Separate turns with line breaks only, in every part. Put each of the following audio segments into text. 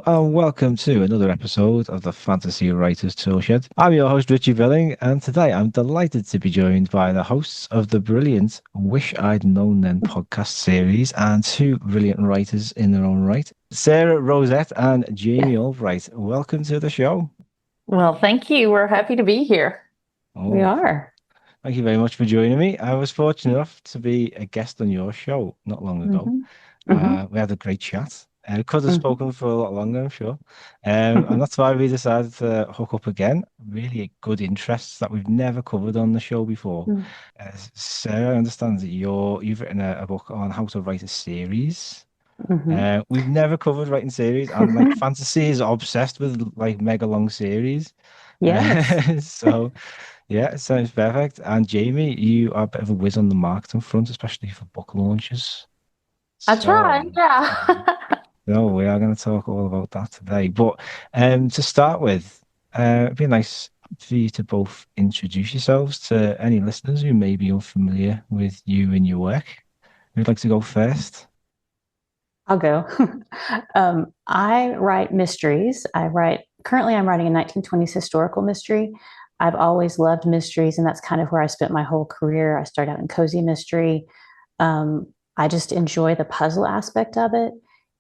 and welcome to another episode of the Fantasy Writers Toolshed. I'm your host, Richie Billing, and today I'm delighted to be joined by the hosts of the brilliant Wish I'd Known Then podcast series and two brilliant writers in their own right, Sarah Rosett and Jami Albright. Welcome to the show.
Well, thank you. We're happy to be here.
We
Oh,
are.
thank you very much for joining me. I was fortunate enough to be a guest on your show not long ago.
Hmm. Hmm.
We had a great chat. Could have
Hmm.
spoken for a lot longer, I'm sure. And that's why we decided to hook up again. Really good interests that we've never covered on the show before. Sarah, I understand that you've written a book on how to write a series.
Hmm.
We've never covered writing series, and like fantasy is obsessed with like mega long series.
Yes.
So yeah, it sounds perfect. And Jamie, you are a bit of a whiz on the marketing front, especially for book launches.
I tried,
So,
yeah.
no, we are going to talk all about that today. But to start with, it'd be nice for you to both introduce yourselves to any listeners who may be unfamiliar with you and your work. Who'd like to go first?
I'll go. I write mysteries. Currently I'm writing a 1920s historical mystery. I've always loved mysteries, and that's kind of where I spent my whole career. I started out in cozy mystery. I just enjoy the puzzle aspect of it.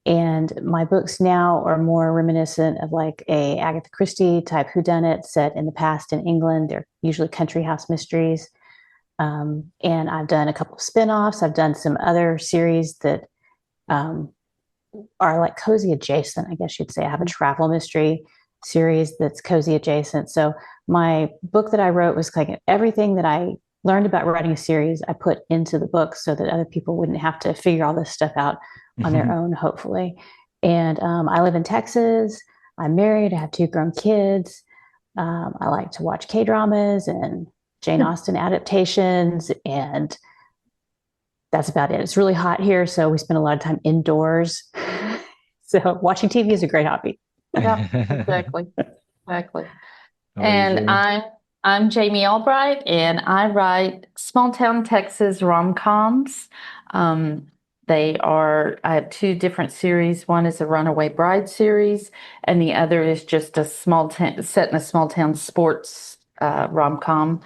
And my books now are more reminiscent of like a Agatha Christie type whodunit set in the past in England. They're usually country house mysteries. And I've done a couple of spin-offs. I've done some other series that um, are like cozy adjacent, I guess you'd say. I have a travel mystery series that's cozy adjacent. So my book that I wrote was like everything that I learned about writing a series, I put into the book so that other people wouldn't have to figure all this stuff out on their own, hopefully. And I live in Texas. I'm married. I have two grown kids. I like to watch K dramas and Jane Austen adaptations, and that's about it. It's really hot here, so we spend a lot of time indoors. So watching TV is a great hobby.
Yeah, exactly. Exactly.
How are you
And
doing?
I'm Jami Albright, and I write small town Texas rom-coms. Um, I have two different series. One is a Runaway Bride series, and the other is just a small town set in a small town sports rom-com.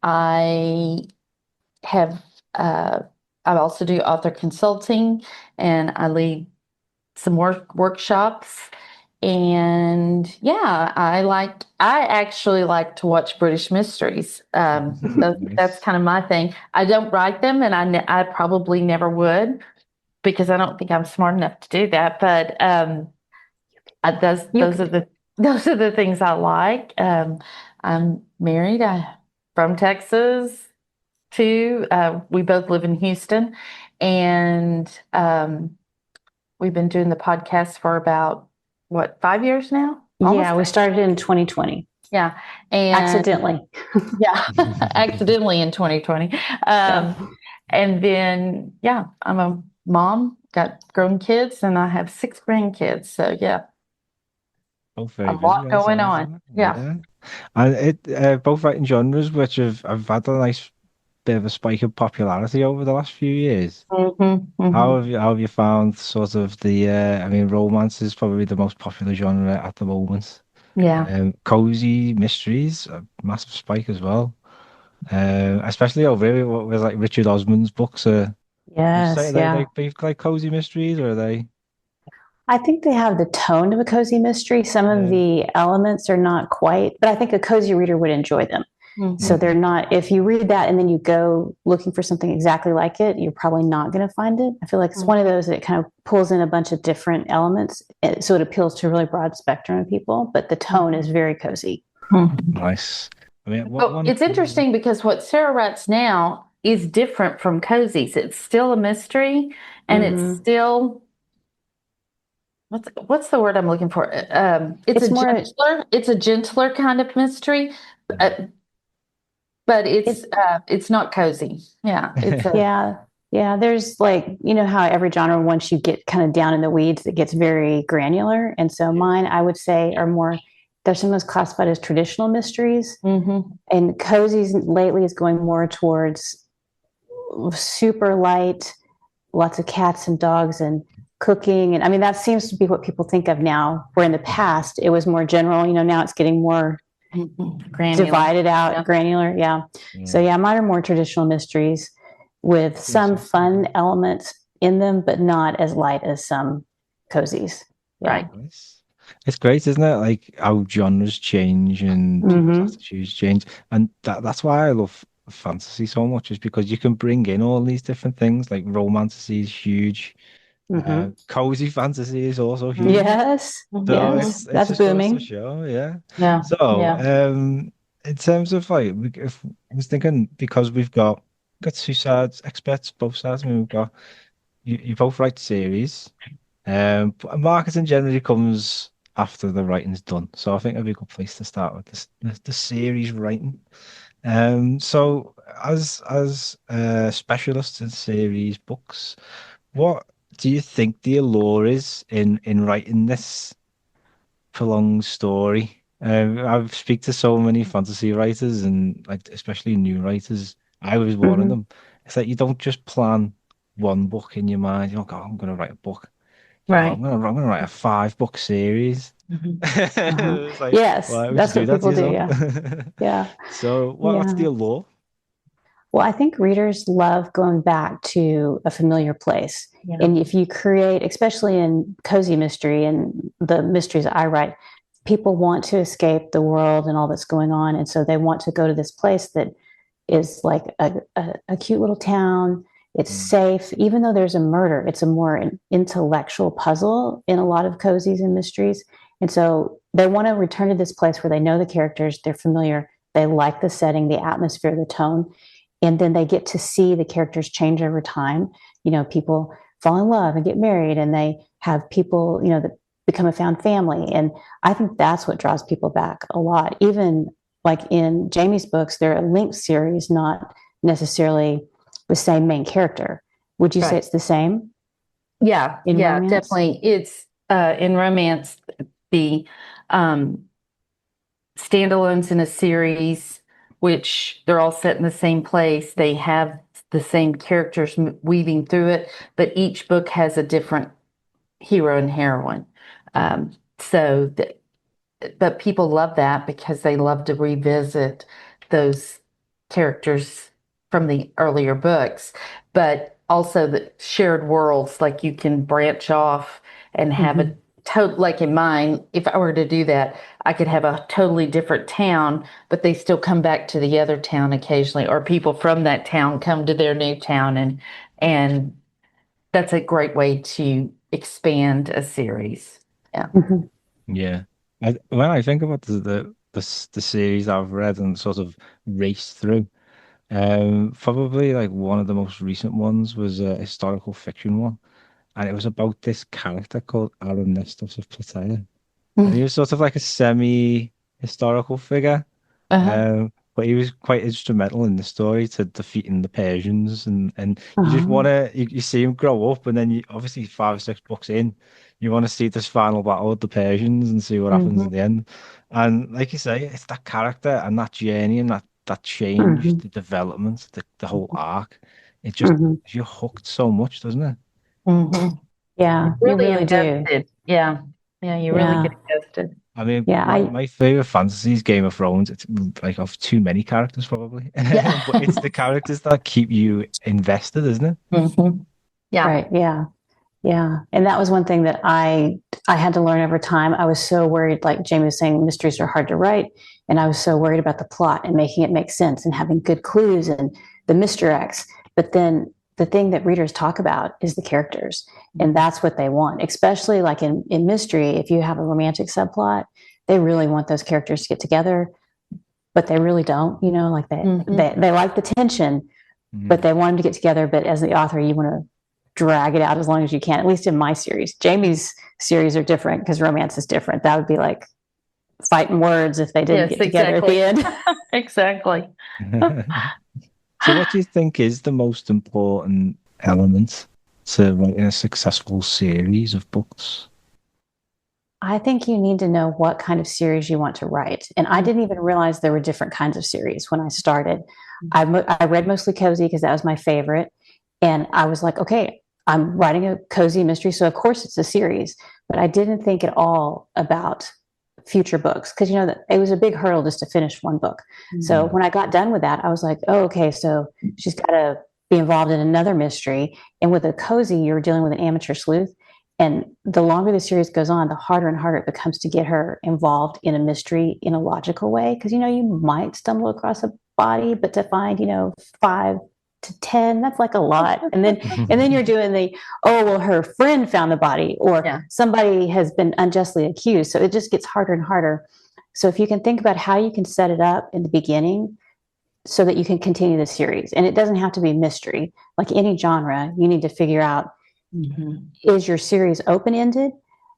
I have I also do author consulting, and I lead some workshops. And yeah, I actually like to watch British mysteries. That's
Nice.
kind of my thing. I don't write them, and I probably never would because I don't think I'm smart enough to do that. But
You
those are
could,
the things I like. I'm married. I from Texas too. We both live in Houston, and we've been doing the podcast for about what, 5 years now?
yeah,
Almost.
we started in 2020
Yeah, and
accidentally.
yeah, accidentally in 2020.
Yeah.
And then yeah, I'm a mom, got grown kids, and I have six grandkids. So yeah,
Both
a
very busy
lot
by the
going
sounds
on.
of it.
Yeah.
Yeah. And both writing genres which have had a nice bit of a spike of popularity over the last few years.
Hmm.
How have you found sort of I mean, romance is probably the most popular genre at the moment.
Yeah.
Cozy mysteries, a massive spike as well. Especially over here with like Richard Osman's books. Would you say
Yes. Yeah.
they like cozy mysteries, or are they?
I think they have the tone of a cozy mystery. Some of
Yeah.
the elements are not quite, but I think a cozy reader would enjoy them. So
Hmm.
they're not, if you read that and then you go looking for something exactly like it, you're probably not going to find it. I feel like it's one of those that kind of pulls in a bunch of different elements. So it appeals to a really broad spectrum of people, but the tone is very cozy.
Nice. I mean, what
Well,
one
it's
thing?
interesting because what Sarah writes now is different from Cozy's. It's still a mystery, and it's
Mm-hmm.
still what's the word I'm looking for?
It's more,
it's a gentler kind of mystery, uh, but
it's,
it's not cozy. Yeah, it's a
yeah. Yeah. There's like, you know, how every genre, once you get kind of down in the weeds, it gets very granular. And so
Yeah.
mine, I would say, are more, they're sometimes classified as traditional mysteries.
hmm
And cozy's lately is going more towards super light, lots of cats and dogs and cooking. And I mean, that seems to be what people think of now, where in the past it was more general. Now it's getting more
granular.
Divided out, granular. Yeah. So mine are more traditional mysteries with some fun elements in them, but not as light as some cozies.
Right.
It's great, isn't it? Like how genres change and people's attitudes change. And that's why I love fantasy so much, is because you can bring in all these different things. Like romance is huge. Cozy fantasy is also huge.
Yes.
So
yes.
it's
That's
just goes
booming.
to show, yeah.
Yeah.
So,
Yeah.
in terms of like, if I was thinking, because we've got two sides, experts, both sides. I mean, we've got you both write series, but marketing generally comes after the writing's done. So I think it'd be a good place to start with this, the series writing. So as specialists in series books, what do you think the allure is in writing this prolonged story? I've speak to so many fantasy writers and like especially new writers. I was one of them. It's like you don't just plan one book in your mind. You go, I'm going to write a book. You go,
Right.
I'm gonna write a 5-book series. It's like,
Yes,
why would you
that's
do
what
that to
people do.
yourself?
Yeah. Yeah.
So what's
Yeah.
the allure?
Well, I think readers love going back to a familiar place.
Yeah.
And if you create, especially in cozy mystery and the mysteries I write, people want to escape the world and all that's going on. And so they want to go to this place that is like a cute little town. It's safe. Even though there's a murder, it's a more intellectual puzzle in a lot of cozies and mysteries. And so they want to return to this place where they know the characters, they're familiar, they like the setting, the atmosphere, the tone. And then they get to see the characters change over time. People fall in love and get married, and they have people, that become a found family. And I think that's what draws people back a lot. Even like in Jami's books, they're a linked series, not necessarily the same main character. Would you say it's the same?
Yeah,
in romance?
Definitely. It's in romance, the standalones in a series, which they're all set in the same place. They have the same characters weaving through it, but each book has a different hero and heroine. So, but people love that because they love to revisit those characters from the earlier books, but also the shared worlds, like you can branch off and have a like in mine, if I were to do that, I could have a totally different town, but they still come back to the other town occasionally, or people from that town come to their new town, and that's a great way to expand a series. Yeah.
Yeah. When I think about the series I've read and sort of raced through, probably like one of the most recent ones was a historical fiction one, and it was about this character called Nestos of Plataea, and he was sort of like a semi-historical figure, but he was quite instrumental in the story to defeating the Persians, and you just want to you see him grow up, and then you obviously 5 or 6 books in, you want to see this final battle with the Persians and see what happens in the end. And like you say, it's that character and that journey and that change, the development, the whole arc. It just you're hooked so much, doesn't it?
Yeah, you really do.
Invested. Yeah. You really get invested.
I mean,
Yeah,
my favorite fantasy is Game of Thrones. It's like of too many characters, probably.
Yeah.
But it's the characters that keep you invested, isn't it?
Yeah.
Right. Yeah. Yeah. And that was one thing that I had to learn over time. I was so worried, like Jami was saying, mysteries are hard to write. And I was so worried about the plot and making it make sense and having good clues and the misdirects. But then the thing that readers talk about is the characters. And that's what they want, especially like in mystery. If you have a romantic subplot, they really want those characters to get together, but they really don't, like they like the tension, but they want them to get together. But as the author, you want to drag it out as long as you can, at least in my series. Jami's series are different because romance is different. That would be like fighting words if they didn't get together at the end.
Exactly.
So what do you think is the most important element to writing a successful series of books?
I think you need to know what kind of series you want to write. And I didn't even realize there were different kinds of series when I started. I read mostly cozy because that was my favorite. And I was like, okay, I'm writing a cozy mystery, so of course it's a series, but I didn't think at all about future books because it was a big hurdle just to finish one book. So when I got done with that, I was like, oh, okay, so she's got to be involved in another mystery. And with a cozy, you're dealing with an amateur sleuth. And the longer the series goes on, the harder and harder it becomes to get her involved in a mystery in a logical way. Because, you might stumble across a body, but to find, 5 to 10, that's like a lot. And then you're doing her friend found the body, or somebody has been unjustly accused. So it just gets harder and harder. So if you can think about how you can set it up in the beginning so that you can continue the series, and it doesn't have to be mystery, like any genre, you need to figure out, is your series open-ended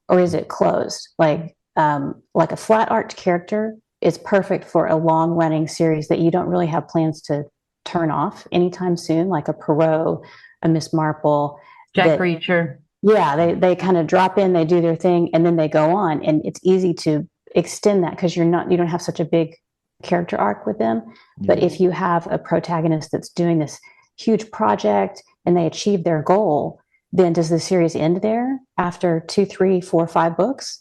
or is it closed? Like a flat arced character is perfect for a long-running series that you don't really have plans to turn off anytime soon, like a Perot, a Miss Marple,
Jack Reacher.
Yeah, they kind of drop in, they do their thing, and then they go on, and it's easy to extend that because you don't have such a big character arc with them. But if you have a protagonist that's doing this huge project and they achieve their goal, then does the series end there after 2, 3, 4, 5 books?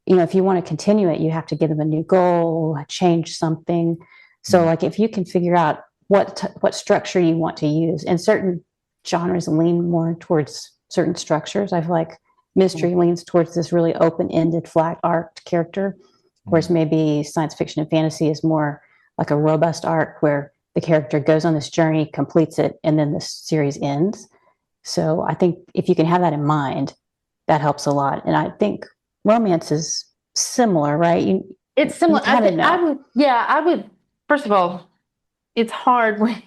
If you want to continue it, you have to give them a new goal, change something. So like if you can figure out what structure you want to use, and certain genres lean more towards certain structures. I feel like mystery leans towards this really open-ended, flat-arced character, whereas maybe science fiction and fantasy is more like a robust arc where the character goes on this journey, completes it, and then the series ends. So I think if you can have that in mind, that helps a lot. And I think romance is similar, right?
It's similar. I would. First of all, it's hard when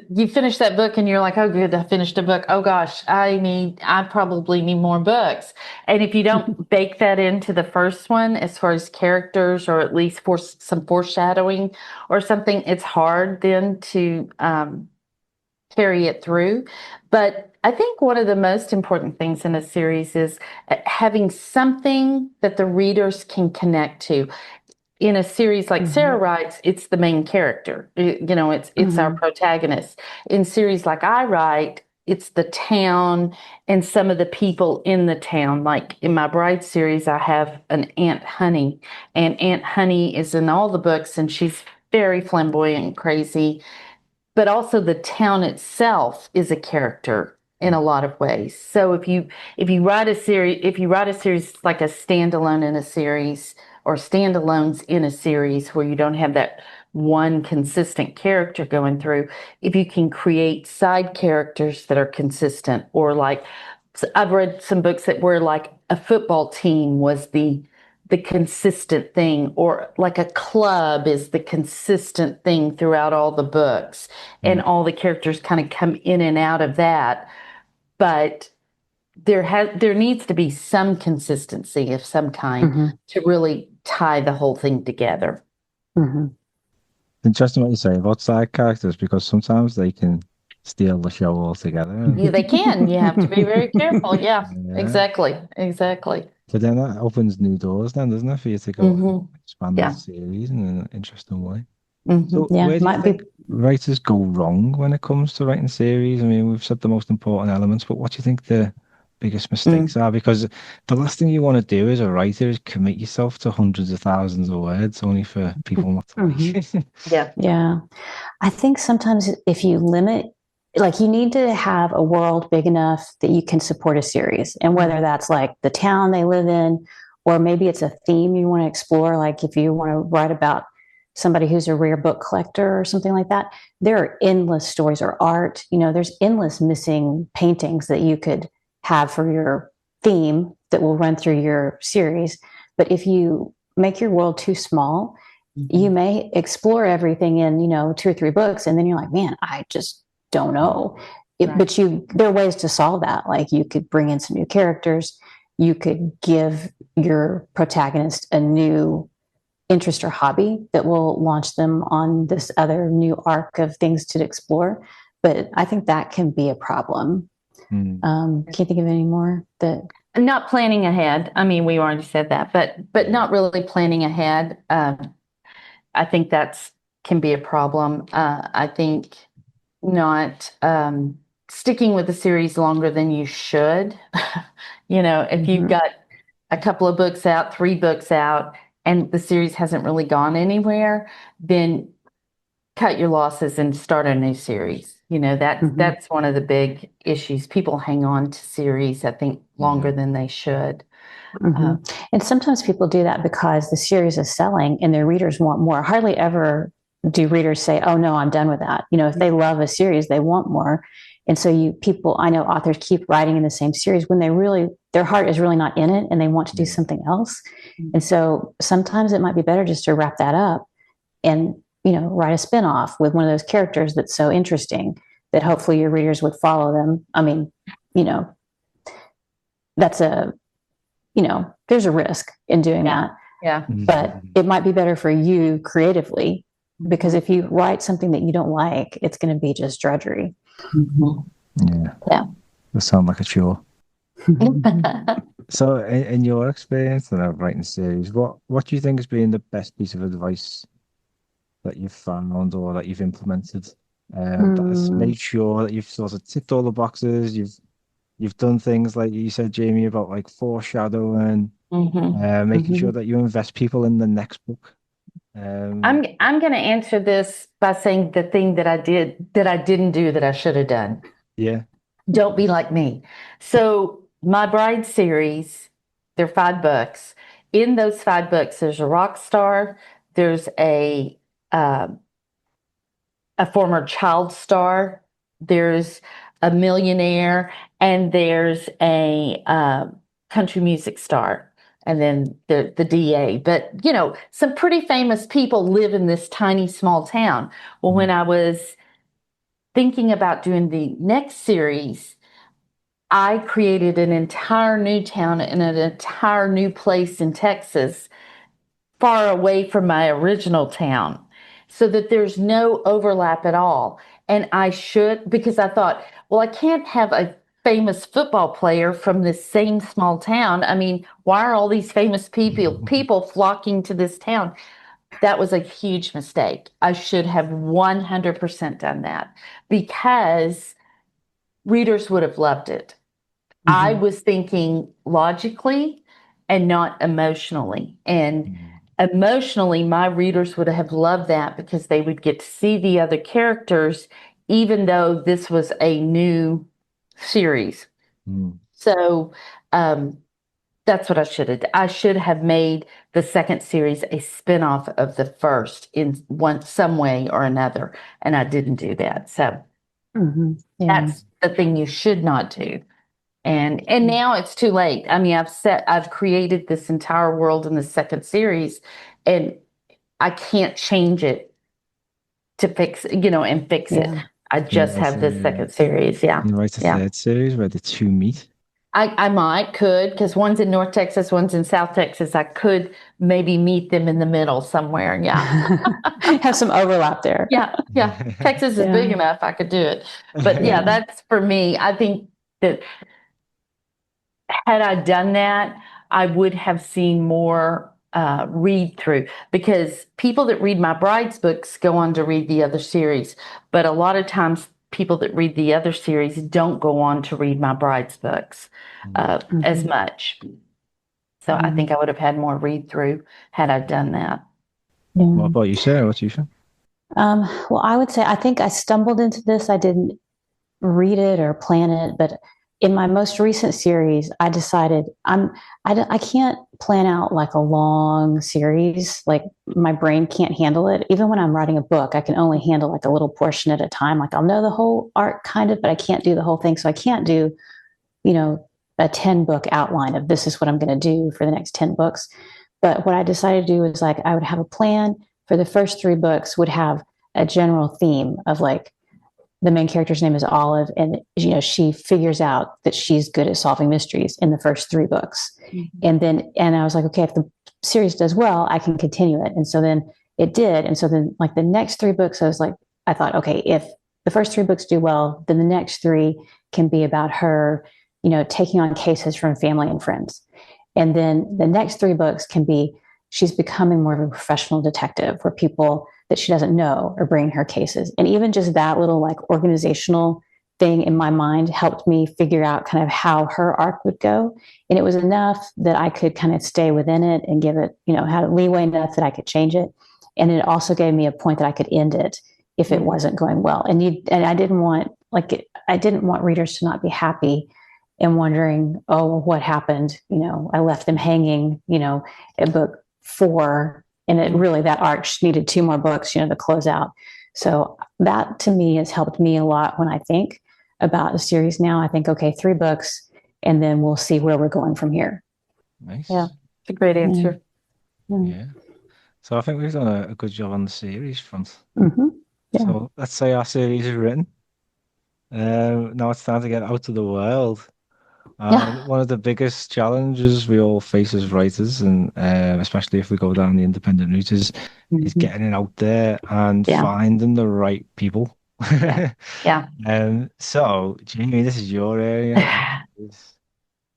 you finish that book and you're like, oh, good, I finished a book. Oh gosh, I probably need more books. And if you don't bake that into the first one, as far as characters, or at least for some foreshadowing or something, it's hard then to carry it through. But I think one of the most important things in a series is having something that the readers can connect to. In a series like Sarah writes, it's the main character. It's our protagonist. In series like I write, it's the town and some of the people in the town. Like in my Bride series, I have an Aunt Honey, and Aunt Honey is in all the books, and she's very flamboyant and crazy. But also the town itself is a character in a lot of ways. So if you write a series like a standalone in a series, or standalones in a series where you don't have that one consistent character going through, if you can create side characters that are consistent, or like I've read some books that where like a football team was the consistent thing, or like a club is the consistent thing throughout all the books, and all the characters kind of come in and out of that. But there needs to be some consistency of some kind to really tie the whole thing together.
Interesting what you say about side characters, because sometimes they can steal the show altogether.
Yeah, they can. You have to be very careful. Yeah. Exactly.
But then that opens new doors, then, doesn't it, for you to go and expand the series in an interesting way. So where do you think writers go wrong when it comes to writing series? I mean, we've said the most important elements, but what do you think the biggest mistakes are? Because the last thing you want to do as a writer is commit yourself to hundreds of thousands of words only for people not to read.
Yeah. I think sometimes if you limit, like you need to have a world big enough that you can support a series. And whether that's like the town they live in, or maybe it's a theme you want to explore. Like if you want to write about somebody who's a rare book collector or something like that, there are endless stories, or art. There's endless missing paintings that you could have for your theme that will run through your series. But if you make your world too small, you may explore everything in 2 or 3 books, and then you're like, man, I just don't know. But there are ways to solve that. Like you could bring in some new characters, you could give your protagonist a new interest or hobby that will launch them on this other new arc of things to explore. But I think that can be a problem. Can't think of any more that.
Not planning ahead. I mean, we already said that, but not really planning ahead. I think can be a problem. I think not sticking with the series longer than you should. If you've got a couple of books out, 3 books out, and the series hasn't really gone anywhere, then cut your losses and start a new series. That's one of the big issues. People hang on to series, I think, longer than they should.
And sometimes people do that because the series is selling and their readers want more. Hardly ever do readers say, "Oh no, I'm done with that." If they love a series, they want more. And so I know authors keep writing in the same series when their heart is really not in it and they want to do something else. And so sometimes it might be better just to wrap that up and, write a spinoff with one of those characters that's so interesting that hopefully your readers would follow them. I mean, that's there's a risk in doing that.
Yeah.
But it might be better for you creatively, because if you write something that you don't like, it's going to be just drudgery.
Yeah. It sounds like a chore. So in your experience of writing series, what do you think has been the best piece of advice that you've found or that you've implemented that has made sure that you've sort of ticked all the boxes, you've done things like you said, Jamie, about like foreshadowing, making sure that you invest people in the next book?
I'm going to answer this by saying the thing that I didn't do that I should have done.
Yeah.
Don't be like me. So my Bride series, there are 5 books. In those 5 books, there's a rock star, there's a former child star, there's a millionaire, and there's a country music star, and then the DA. But, some pretty famous people live in this tiny, small town. Well, when I was thinking about doing the next series, I created an entire new town and an entire new place in Texas, far away from my original town, so that there's no overlap at all. And because I thought, well, I can't have a famous football player from this same small town. I mean, why are all these famous people flocking to this town? That was a huge mistake. I should have 100% done that, because readers would have loved it. I was thinking logically and not emotionally. And emotionally, my readers would have loved that because they would get to see the other characters, even though this was a new series. So that's what I should have done. I should have made the second series a spinoff of the first in some way or another, and I didn't do that. So that's the thing you should not do. And now it's too late. I mean, I've created this entire world in the second series, and I can't change it to fix it. I just have this second series. Yeah.
You write a third series where the 2 meet.
I could, because one's in North Texas, one's in South Texas. I could maybe meet them in the middle somewhere. Yeah.
Have some overlap there.
Yeah. Texas is big enough. I could do it. But that's for me. I think that had I done that, I would have seen more read through, because people that read my Bride's books go on to read the other series. But a lot of times people that read the other series don't go on to read my Bride's books as much. So I think I would have had more read through had I done that.
What about you, Sarah? What do you think?
Well, I would say I think I stumbled into this. I didn't read it or plan it, but in my most recent series, I decided I can't plan out like a long series. Like my brain can't handle it. Even when I'm writing a book, I can only handle like a little portion at a time. Like I'll know the whole arc kind of, but I can't do the whole thing. So I can't do, a 10-book outline of this is what I'm going to do for the next 10 books. But what I decided to do is like I would have a plan for the first 3 books, would have a general theme of like, the main character's name is Olive, and she figures out that she's good at solving mysteries in the first 3 books. And I was like, okay, if the series does well, I can continue it. And so then it did. And so then like the next 3 books, I thought, okay, if the first 3 books do well, then the next 3 can be about her, taking on cases from family and friends. And then the next 3 books can be she's becoming more of a professional detective, where people that she doesn't know are bringing her cases. And even just that little like organizational thing in my mind helped me figure out kind of how her arc would go. And it was enough that I could kind of stay within it and give it, had leeway enough that I could change it. And it also gave me a point that I could end it if it wasn't going well. And I didn't want readers to not be happy and wondering, oh, what happened? I left them hanging, at book 4, and it really, that arc needed 2 more books, to close out. So that to me has helped me a lot when I think about a series now. I think, okay, 3 books, and then we'll see where we're going from here.
Nice.
Yeah, it's a great answer.
Yeah. So I think we've done a good job on the series front.
Mm-hmm. Yeah.
So let's say our series is written. Now it's time to get out to the world. And one of the biggest challenges we all face as writers, and especially if we go down the independent route, is getting it out there and finding the right people.
Yeah.
So, Jamie, this is your area.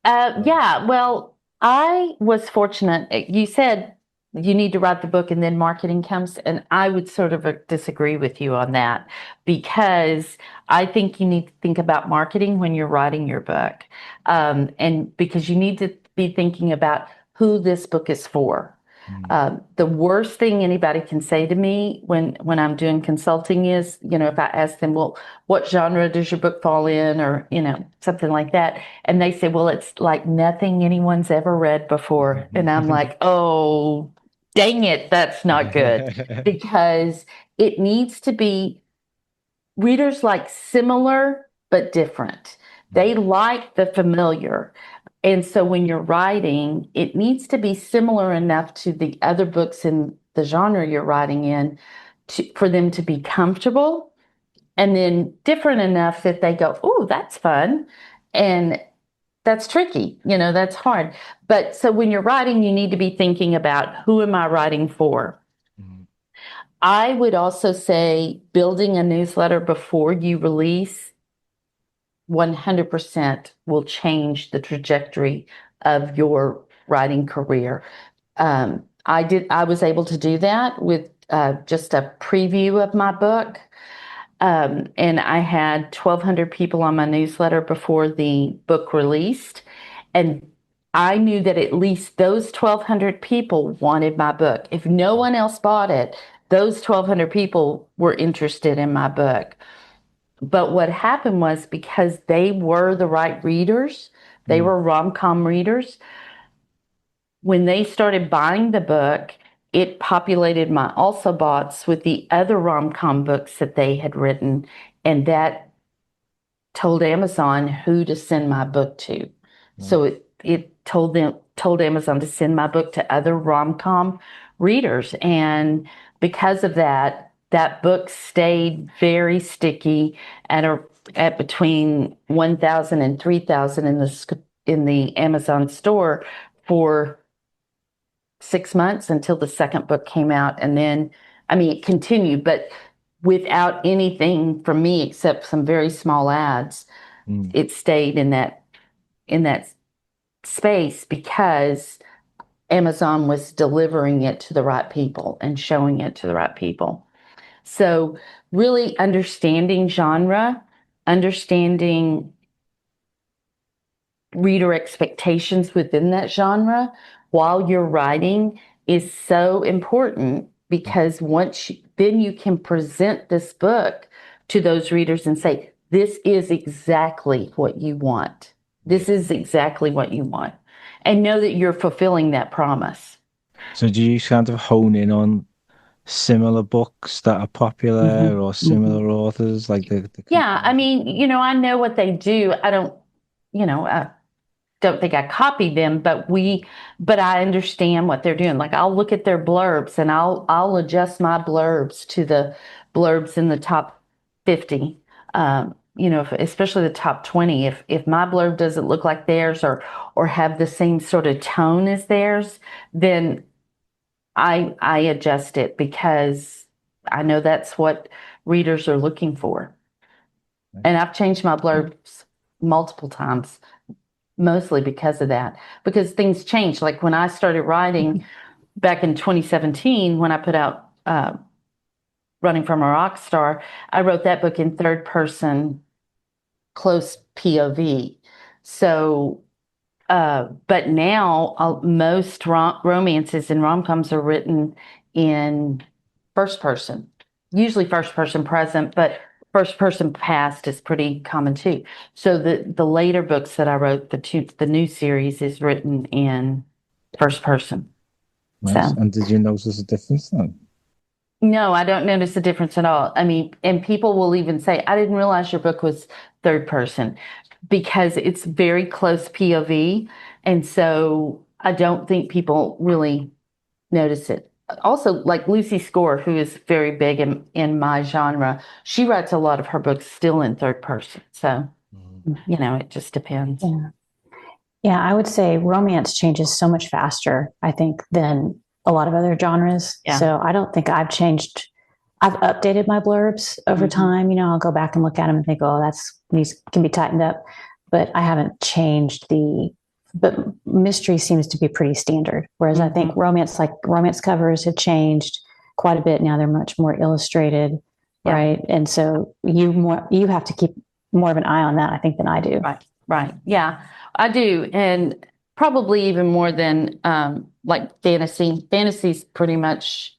Yeah, well, I was fortunate. You said you need to write the book and then marketing comes, and I would sort of disagree with you on that, because I think you need to think about marketing when you're writing your book, and because you need to be thinking about who this book is for. The worst thing anybody can say to me when I'm doing consulting is, if I ask them, well, what genre does your book fall in, or, something like that. And they say, well, it's like nothing anyone's ever read before. And I'm like, oh, dang it, that's not good. Because it needs to be, readers like similar but different. They like the familiar. And so when you're writing, it needs to be similar enough to the other books in the genre you're writing in for them to be comfortable, and then different enough that they go, oh, that's fun. And that's tricky. That's hard. But so when you're writing, you need to be thinking about, who am I writing for? I would also say building a newsletter before you release 100% will change the trajectory of your writing career. I was able to do that with just a preview of my book. And I had 1,200 people on my newsletter before the book released. And I knew that at least those 1,200 people wanted my book. If no one else bought it, those 1,200 people were interested in my book. But what happened was, because they were the right readers, they were rom-com readers, when they started buying the book, it populated my also bots with the other rom-com books that they had written, and that told Amazon who to send my book to. So it told Amazon to send my book to other rom-com readers, and because of that, that book stayed very sticky at between 1,000 and 3,000 in the Amazon store for 6 months until the second book came out. And then, it continued, but without anything from me except some very small ads. It stayed in that space because Amazon was delivering it to the right people and showing it to the right people. So really understanding genre, understanding reader expectations within that genre while you're writing is so important, because then you can present this book to those readers and say, this is exactly what you want. This is exactly what you want. And know that you're fulfilling that promise.
So do you kind of hone in on similar books that are popular or similar authors, like the
Yeah, I know what they do. I don't think I copied them, but I understand what they're doing. Like, I'll look at their blurbs and I'll adjust my blurbs to the blurbs in the top 50. Especially the top 20. If my blurb doesn't look like theirs or have the same sort of tone as theirs, then I adjust it, because I know that's what readers are looking for. And I've changed my blurbs multiple times, mostly because of that, because things change. Like when I started writing back in 2017, when I put out Running from a Rock Star, I wrote that book in third person close POV. So, but now most romances and rom-coms are written in first person, usually first person present, but first person past is pretty common too. So the later books that I wrote, the new series is written in first person.
Nice.
So.
And did you notice a difference then?
No, I don't notice a difference at all. I mean, and people will even say, I didn't realize your book was third person because it's very close POV. And so I don't think people really notice it. Also, like Lucy Score, who is very big in my genre, she writes a lot of her books still in third person. So, it just depends.
Yeah. Yeah, I would say romance changes so much faster, I think, than a lot of other genres.
Yeah.
So I don't think I've changed. I've updated my blurbs over time. I'll go back and look at them and think, oh, these can be tightened up. But I haven't changed but mystery seems to be pretty standard. Whereas I think romance covers have changed quite a bit now. They're much more illustrated, right? And so you have to keep more of an eye on that, I think, than I do.
Right. Yeah, I do. And probably even more than like fantasy. Fantasy's pretty much,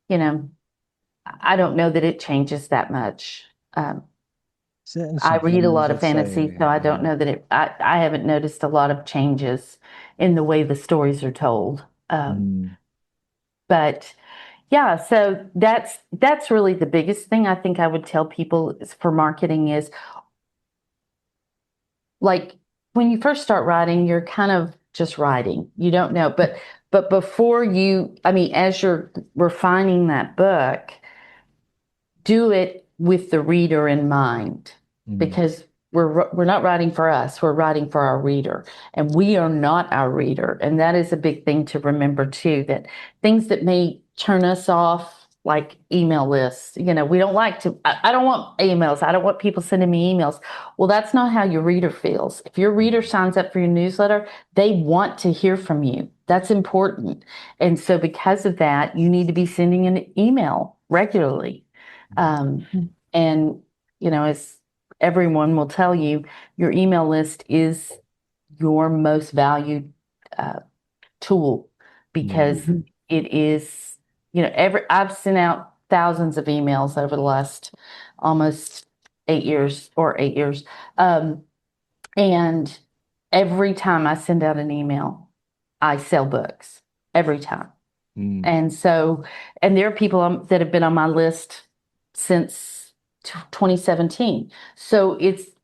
I don't know that it changes that much. I read a lot of fantasy, so I don't know that I haven't noticed a lot of changes in the way the stories are told. But yeah, so that's really the biggest thing I think I would tell people for marketing is, like, when you first start writing, you're kind of just writing. You don't know, but before as you're refining that book, do it with the reader in mind, because we're not writing for us, we're writing for our reader, and we are not our reader. And that is a big thing to remember too, that things that may turn us off, like email lists, we don't like to, I don't want emails. I don't want people sending me emails. Well, that's not how your reader feels. If your reader signs up for your newsletter, they want to hear from you. That's important. And so because of that, you need to be sending an email regularly. And, as everyone will tell you, your email list is your most valued tool, because it is, I've sent out thousands of emails over the last almost 8 years. And every time I send out an email, I sell books every time. And so, and there are people that have been on my list since 2017. So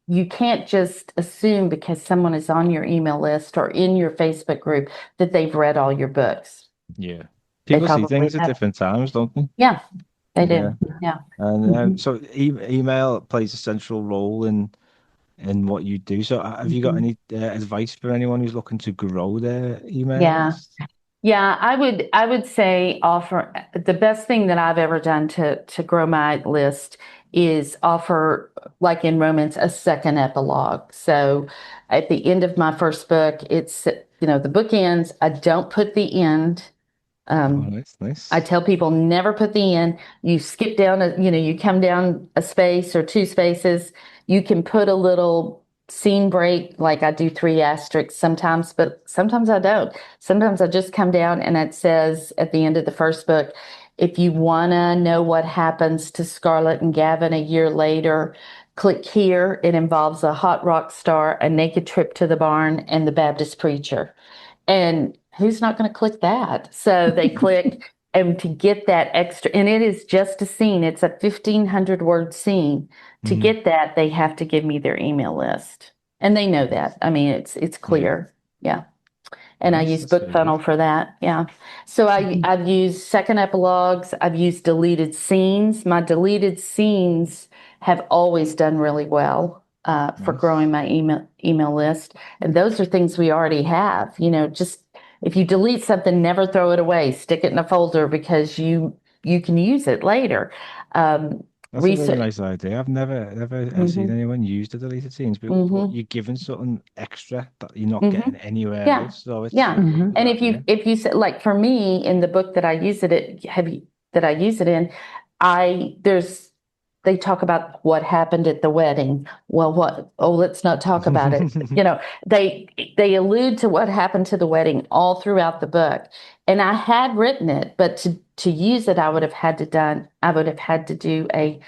you can't just assume because someone is on your email list or in your Facebook group that they've read all your books.
Yeah. People see things at different times, don't they?
Yeah, they do. Yeah.
And so email plays a central role in what you do. So have you got any advice for anyone who's looking to grow their email list?
Yeah, I would say offer the best thing that I've ever done to grow my list is offer, like in romance, a second epilogue. So at the end of my first book, it's, the book ends. I don't put the end.
Nice.
I tell people never put the end. You skip down, you come down a space or two spaces. You can put a little scene break, like I do 3 asterisks sometimes, but sometimes I don't. Sometimes I just come down and it says at the end of the first book, if you want to know what happens to Scarlett and Gavin a year later, click here. It involves a hot rock star, a naked trip to the barn, and the Baptist preacher. And who's not going to click that? So they click, and to get that extra, and it is just a scene. It's a 1,500 word scene. To get that, they have to give me their email list, and they know that. I mean, it's clear. Yeah. And I use BookFunnel for that. Yeah. So I've used second epilogues. I've used deleted scenes. My deleted scenes have always done really well for growing my email list. And those are things we already have. Just if you delete something, never throw it away. Stick it in a folder because you can use it later.
That's a really nice idea. I've never seen anyone use the deleted scenes, but you're given something extra that you're not getting anywhere else. So it's
and if you said, like, for me in the book that I use it in, there's they talk about what happened at the wedding. Well, what? Oh, let's not talk about it. They allude to what happened to the wedding all throughout the book. And I had written it, but to use it, I would have had to do a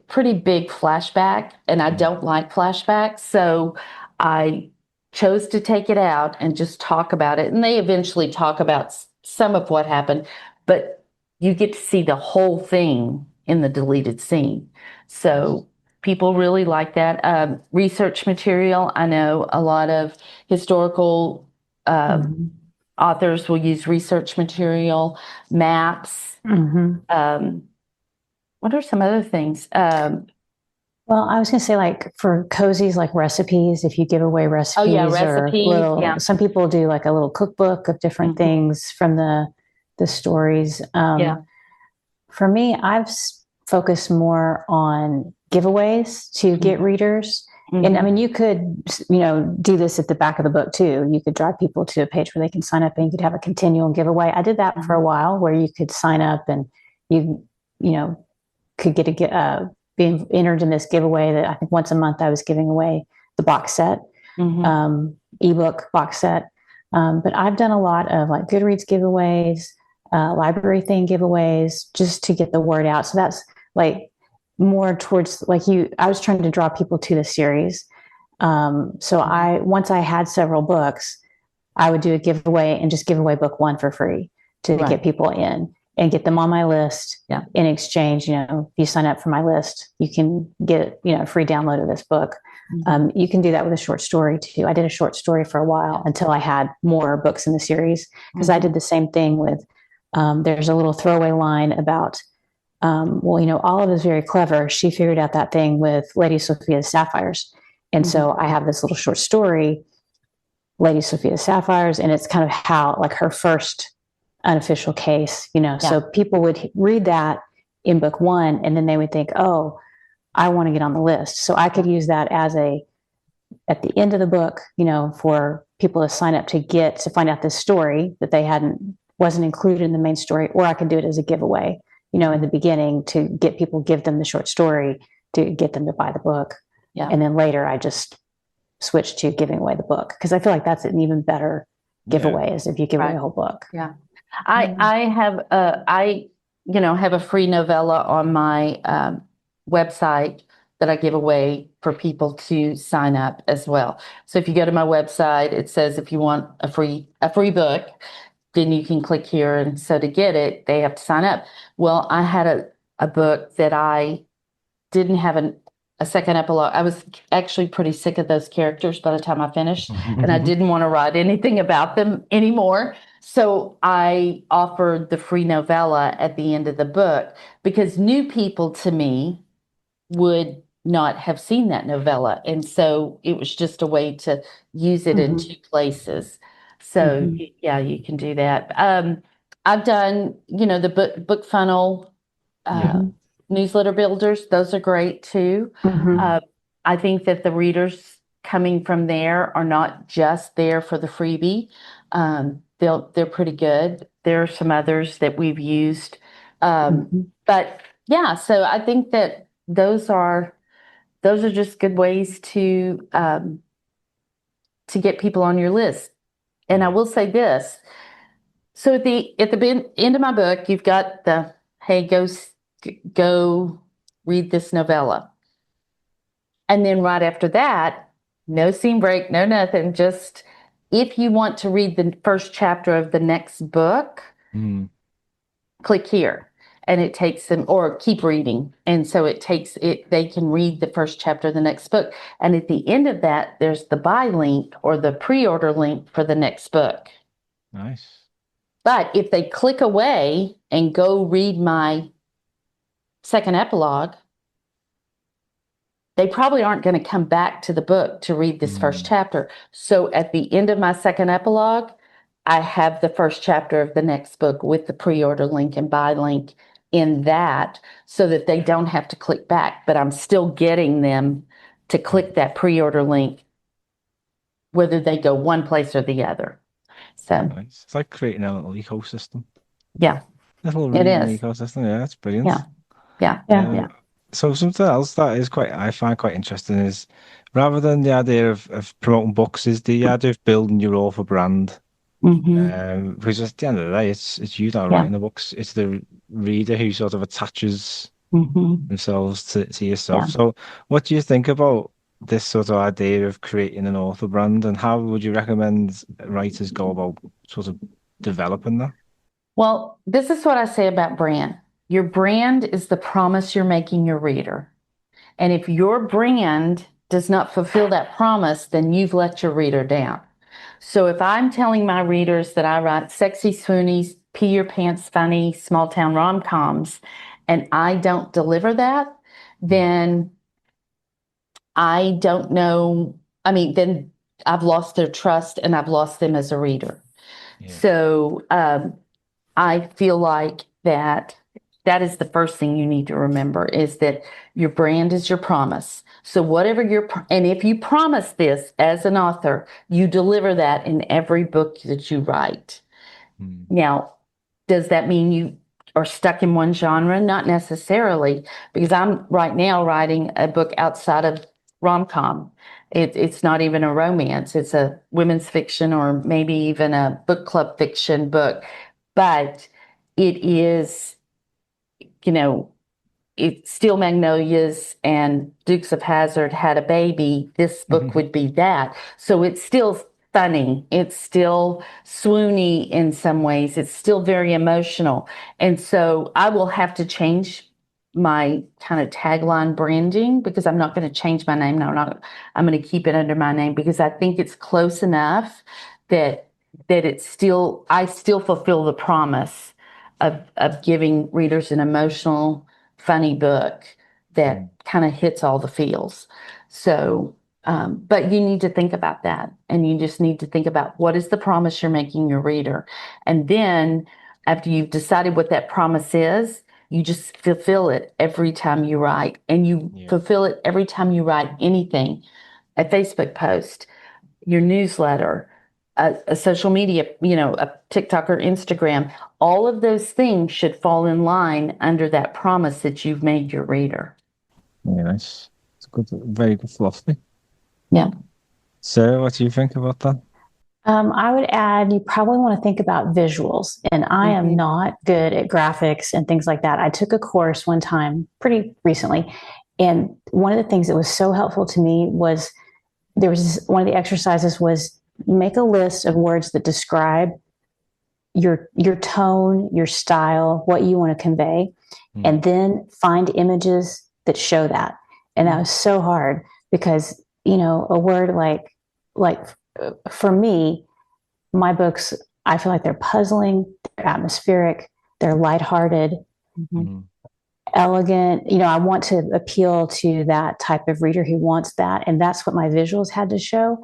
pretty big flashback, and I don't like flashbacks, so I chose to take it out and just talk about it. And they eventually talk about some of what happened, but you get to see the whole thing in the deleted scene. So people really like that. Research material. I know a lot of historical authors will use research material, maps. What are some other things?
Well, I was going to say, like, for cozies, like recipes, if you give away recipes,
recipes,
or some people do like a little cookbook of different things from the stories. For me, I've focused more on giveaways to get readers. And I mean, you could, do this at the back of the book too. You could drive people to a page where they can sign up, and you could have a continual giveaway. I did that for a while, where you could sign up and you could get being entered in this giveaway that I think once a month I was giving away the box set, ebook box set. But I've done a lot of like Goodreads giveaways, library thing giveaways, just to get the word out. So that's like more towards I was trying to draw people to the series. So once I had several books, I would do a giveaway and just give away book one for free to get people in and get them on my list. In exchange, if you sign up for my list, you can get, a free download of this book. You can do that with a short story too. I did a short story for a while until I had more books in the series, because I did the same thing with, there's a little throwaway line about, Olive is very clever. She figured out that thing with Lady Sophia's sapphires. And so I have this little short story, Lady Sophia's sapphires, and it's kind of how, like, her first unofficial case, so people would read that in book one, and then they would think, oh, I want to get on the list. So I could use that as at the end of the book, for people to sign up to find out this story that wasn't included in the main story, or I could do it as a giveaway, in the beginning, to give them the short story to get them to buy the book. And then later I just switched to giving away the book, because I feel like that's an even better giveaway, is if you give away a whole book.
I have a free novella on my website that I give away for people to sign up as well. So if you go to my website, it says if you want a free book, then you can click here. And so to get it, they have to sign up. Well, I had a book that I didn't have a second epilogue. I was actually pretty sick of those characters by the time I finished, and I didn't want to write anything about them anymore. So I offered the free novella at the end of the book, because new people to me would not have seen that novella. And so it was just a way to use it in two places. So you can do that. I've done, the book funnel newsletter builders. Those are great too. I think that the readers coming from there are not just there for the freebie. They're pretty good. There are some others that we've used. But yeah, so I think that those are just good ways to get people on your list. And I will say this. So at the end of my book, you've got the, hey, go read this novella. And then right after that, no scene break, no nothing. Just, if you want to read the first chapter of the next book, click here. And it takes them, or keep reading. And so they can read the first chapter of the next book. And at the end of that, there's the buy link or the pre-order link for the next book.
Nice.
But if they click away and go read my second epilogue, they probably aren't going to come back to the book to read this first chapter. So at the end of my second epilogue, I have the first chapter of the next book with the pre-order link and buy link in that, so that they don't have to click back, but I'm still getting them to click that pre-order link, whether they go one place or the other. So
nice. It's like creating a little ecosystem.
Yeah,
Little
it
reading
is.
ecosystem. Yeah, that's brilliant.
Yeah.
So something else that is quite I find quite interesting is rather than the idea of promoting books is the idea of building your author brand.
Mm-hmm.
Because at the end of the day, it's you that are
Yeah.
writing the books. It's the reader who sort of attaches
Mm-hmm.
themselves to yourself.
Yeah.
So what do you think about this sort of idea of creating an author brand, and how would you recommend writers go about sort of developing that?
Well, this is what I say about brand. Your brand is the promise you're making your reader. And if your brand does not fulfill that promise, then you've let your reader down. So if I'm telling my readers that I write sexy, swoony, pee your pants funny, small town rom-coms, and I don't deliver that, then I don't know. I mean, then I've lost their trust and I've lost them as a reader.
Yeah.
So I feel like that is the first thing you need to remember is that your brand is your promise. So whatever and if you promise this as an author, you deliver that in every book that you write.
Mm.
Now, does that mean you are stuck in one genre? Not necessarily, because I'm right now writing a book outside of rom-com. It's not even a romance. It's a women's fiction or maybe even a book club fiction book. But it is, you know, if Steel Magnolias and Dukes of Hazzard had a baby, this book would be that. So it's still funny. It's still swoony in some ways. It's still very emotional. And so I will have to change my kind of tagline branding because I'm not going to change my name. No, I'm going to keep it under my name because I think it's close enough that I still fulfill the promise of giving readers an emotional funny book that
Mm.
kind of hits all the feels. So, but you need to think about that. And you just need to think about what is the promise you're making your reader. And then after you've decided what that promise is, you just fulfill it every time you write. And you
Yeah.
fulfill it every time you write anything, a Facebook post, your newsletter, a social media, a TikTok or Instagram, all of those things should fall in line under that promise that you've made your reader.
Yeah, nice. It's good, very good philosophy.
Yeah.
So, what do you think about that?
I would add, you probably want to think about visuals. And I am not good at graphics and things like that. I took a course one time pretty recently. And one of the things that was so helpful to me was one of the exercises was make a list of words that describe your tone, your style, what you want to convey, and then find images that show that. And that was so hard because a word like for me, my books, I feel like they're puzzling, they're atmospheric, they're lighthearted, elegant. I want to appeal to that type of reader who wants that, and that's what my visuals had to show.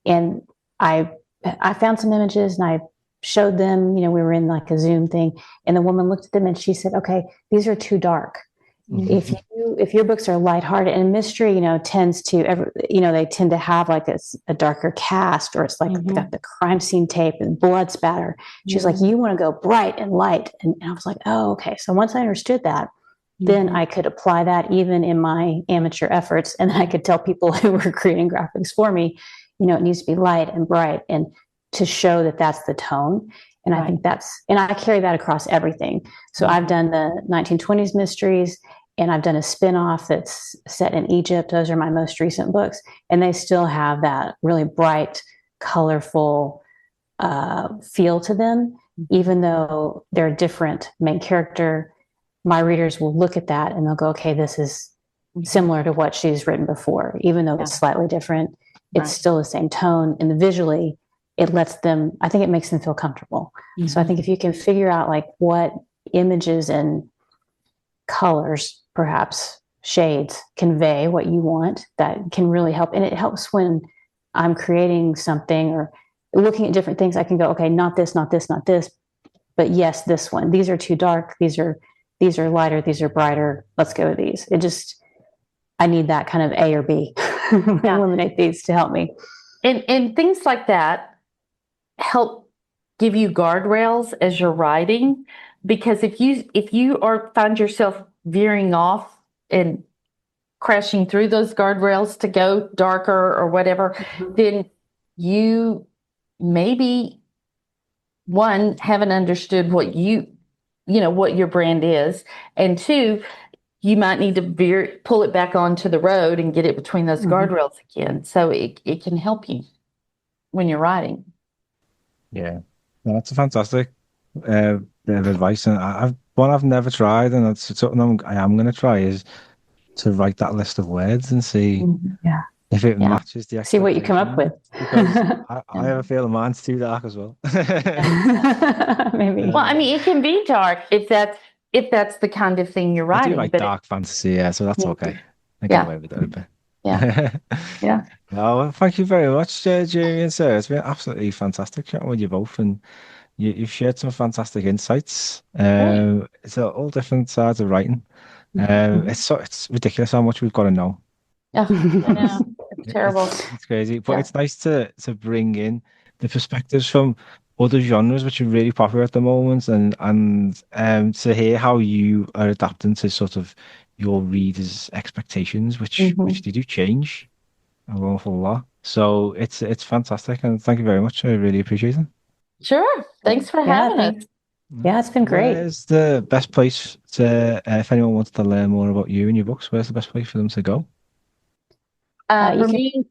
And I I found some images and I showed them. We were in like a Zoom thing, and the woman looked at them and she said, "Okay, these are too dark. If your books are lighthearted and mystery, tends to they tend to have like a darker cast, or it's like got the crime scene tape and blood spatter." She's like, "You want to go bright and light," and I was like, "Oh, okay." So once I understood that, then I could apply that even in my amateur efforts, and I could tell people who were creating graphics for me, it needs to be light and bright, and to show that that's the tone. And I think and I carry that across everything. So I've done the 1920s mysteries, and I've done a spin-off that's set in Egypt. Those are my most recent books, and they still have that really bright, colorful feel to them, even though they're a different main character. My readers will look at that and they'll go, "Okay, this is similar to what she's written before, even though it's slightly different. It's still the same tone." And visually, it lets them, I think it makes them feel comfortable. So I think if you can figure out like what images and colors, perhaps shades, convey what you want, that can really help. And it helps when I'm creating something or looking at different things. I can go, "Okay, not this, not this, not this, but yes, this one. These are too dark. These are lighter. These are brighter. Let's go with these." I need that kind of A or B. Eliminate these to help me.
And things like that help give you guardrails as you're writing, because if you find yourself veering off and crashing through those guardrails to go darker or whatever, then you maybe, one, haven't understood what what your brand is, and two, you might need to pull it back onto the road and get it between those guardrails again. So it can help you when you're writing.
Yeah, no, that's a fantastic bit of advice, and I've never tried, and it's something I am going to try, is to write that list of words and see if it matches the
See what you come up with.
Because I have a feeling mine's too dark as well.
Maybe.
Well, I mean, it can be dark if that's the kind of thing you're writing.
I do like dark fantasy, so that's okay. I get away with it a bit.
Yeah. Yeah.
Well, thank you very much, Jami and Sarah. It's been absolutely fantastic chatting with you both, and you've shared some fantastic insights. It's all different sides of writing. It's ridiculous how much we've got to know.
Yeah, I know. It's terrible.
It's crazy, but it's nice to bring in the perspectives from other genres which are really popular at the moment, and to hear how you are adapting to sort of your readers' expectations, which they do change an awful lot. So it's fantastic, and thank you very much. I really appreciate it.
Sure. Thanks for having us.
Yeah, it's been great.
Where's the best place to, if anyone wants to learn more about you and your books, where's the best place for them to go?
For me,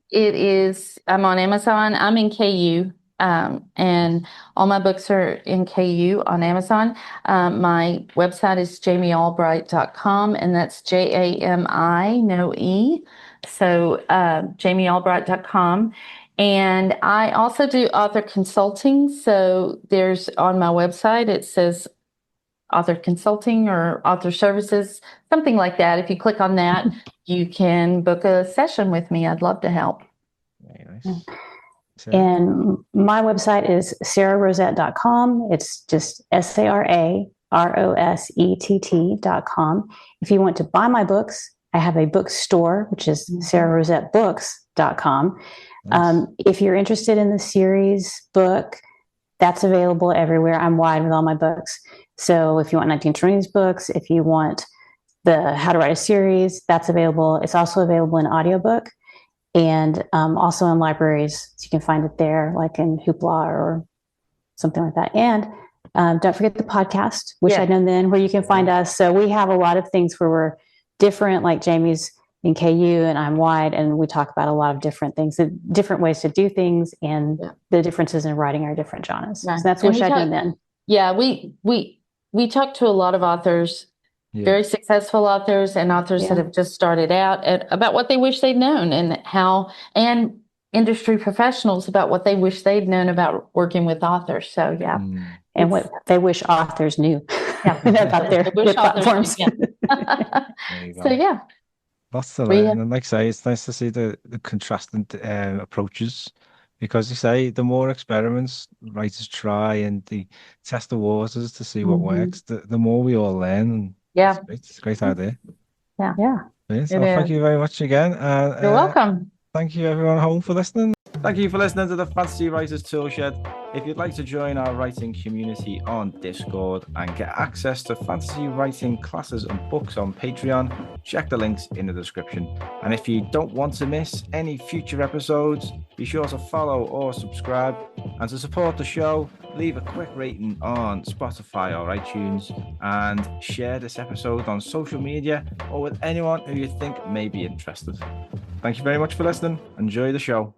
I'm on Amazon. I'm in KU, and all my books are in KU on Amazon. My website is jamialbright.com, and that's JAMI, no E. So jamialbright.com. And I also do author consulting. So there's on my website, it says author consulting or author services, something like that. If you click on that, you can book a session with me. I'd love to help.
Very nice.
And my website is sararosett.com. It's just SARAROSETT.com. If you want to buy my books, I have a bookstore, which is sararosettbooks.com. Nice. If you're interested in the series book, that's available everywhere. I'm wide with all my books. So if you want 1920s books, if you want the How to Write a Series, that's available. It's also available in audiobook and also in libraries. So you can find it there, like in Hoopla or something like that. And don't forget the podcast, Wish I'd Known Then, where you can find us. So we have a lot of things where we're different, like Jami's in KU and I'm wide, and we talk about a lot of different things, different ways to do things, and the differences in writing our different genres. So that's Wish I'd Known Then.
Yeah, we talk to a lot of authors, very successful authors and authors that have just started out about what they wish they'd known, and industry professionals about what they wish they'd known about working with authors. So
and what they wish authors knew about their platforms.
So
lots to learn. And like I say, it's nice to see the contrasting approaches, because you say the more experiments writers try and they test the waters to see what works, the more we all learn. It's a great idea.
Yeah.
So thank you very much again.
You're welcome.
Thank you everyone at home for listening. Thank you for listening to the Fantasy Writers Toolshed. If you'd like to join our writing community on Discord and get access to fantasy writing classes and books on Patreon, check the links in the description. And if you don't want to miss any future episodes, be sure to follow or subscribe. And to support the show, leave a quick rating on Spotify or iTunes, and share this episode on social media or with anyone who you think may be interested. Thank you very much for listening. Enjoy the show.